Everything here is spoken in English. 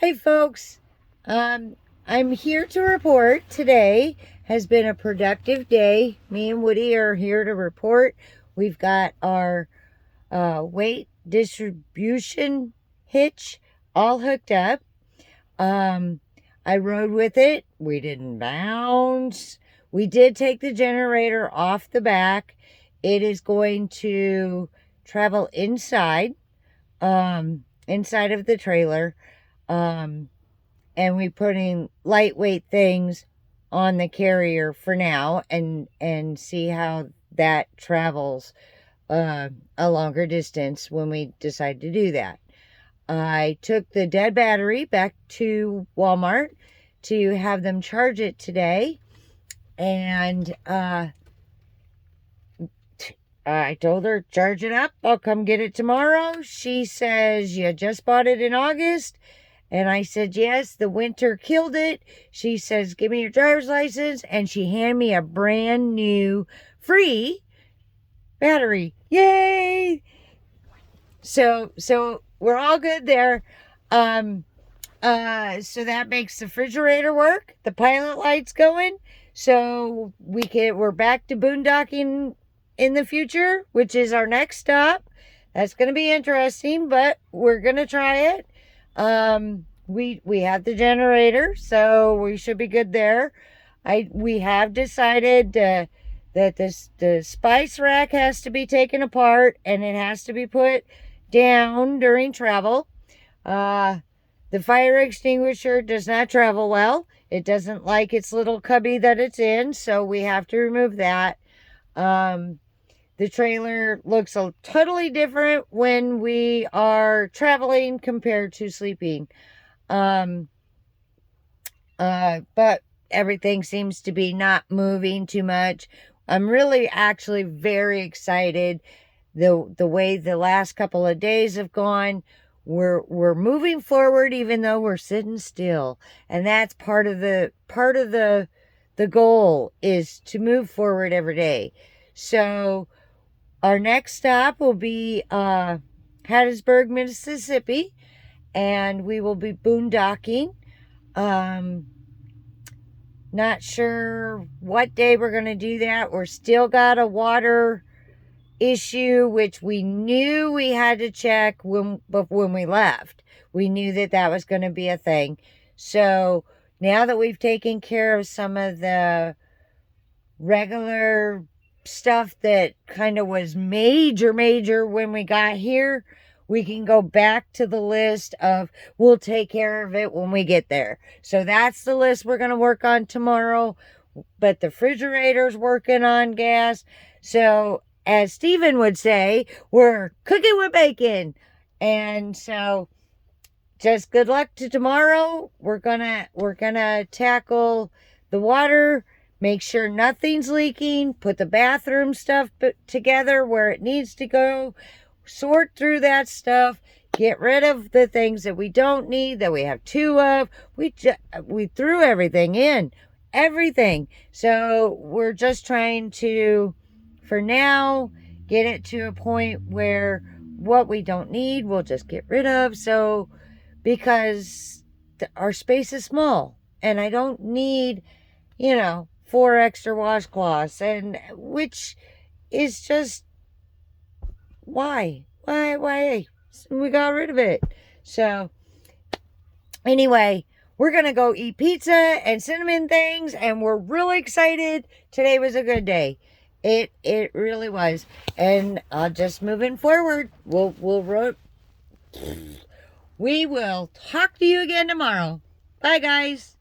Hi, folks. I'm here to report today has been a productive day. Me and Woody are here to report. We've got our weight distribution hitch all hooked up. I rode with it. We didn't bounce. We did take the generator off the back. It is going to travel inside of the trailer. Um, and we putting lightweight things on the carrier for now and see how that travels a longer distance when we decide to do that. I took the dead battery back to Walmart to have them charge it today, and I told her, charge it up, I'll come get it tomorrow. She says, you just bought it in August. And I said, yes, the winter killed it. She says, give me your driver's license. And she handed me a brand new free battery. Yay! So we're all good there. So that makes the refrigerator work. The pilot light's going. So we're back to boondocking in the future, which is our next stop. That's going to be interesting, but we're going to try it. We have the generator, so we should be good there. We have decided that the spice rack has to be taken apart and it has to be put down during travel. The fire extinguisher does not travel well. It doesn't like its little cubby that it's in, so we have to remove that. The trailer looks totally different when we are traveling compared to sleeping. But everything seems to be not moving too much. I'm really actually very excited. The way the last couple of days have gone, we're moving forward even though we're sitting still. And that's part of the goal is to move forward every day. So our next stop will be Hattiesburg, Mississippi, and we will be boondocking. Not sure what day we're going to do that. We're still got a water issue, which we knew we had to check when we left. We knew that was going to be a thing. So now that we've taken care of some of the regular stuff that kind of was major when we got here, we can go back to the list of we'll take care of it when we get there. So that's the list we're going to work on tomorrow. But the refrigerator's working on gas. So as Stephen would say, we're cooking with bacon. And so just good luck to tomorrow. We're gonna tackle the water. Make sure nothing's leaking. Put the bathroom stuff together where it needs to go. Sort through that stuff. Get rid of the things that we don't need, that we have two of. We threw everything in. Everything. So we're just trying to, for now, get it to a point where what we don't need, we'll just get rid of. So, because our space is small. And I don't need, 4 extra washcloths, and which is just why we got rid of it. So anyway, we're gonna go eat pizza and cinnamon things, and we're really excited. Today was a good day. It really was. And just moving forward, we will talk to you again tomorrow. Bye, guys.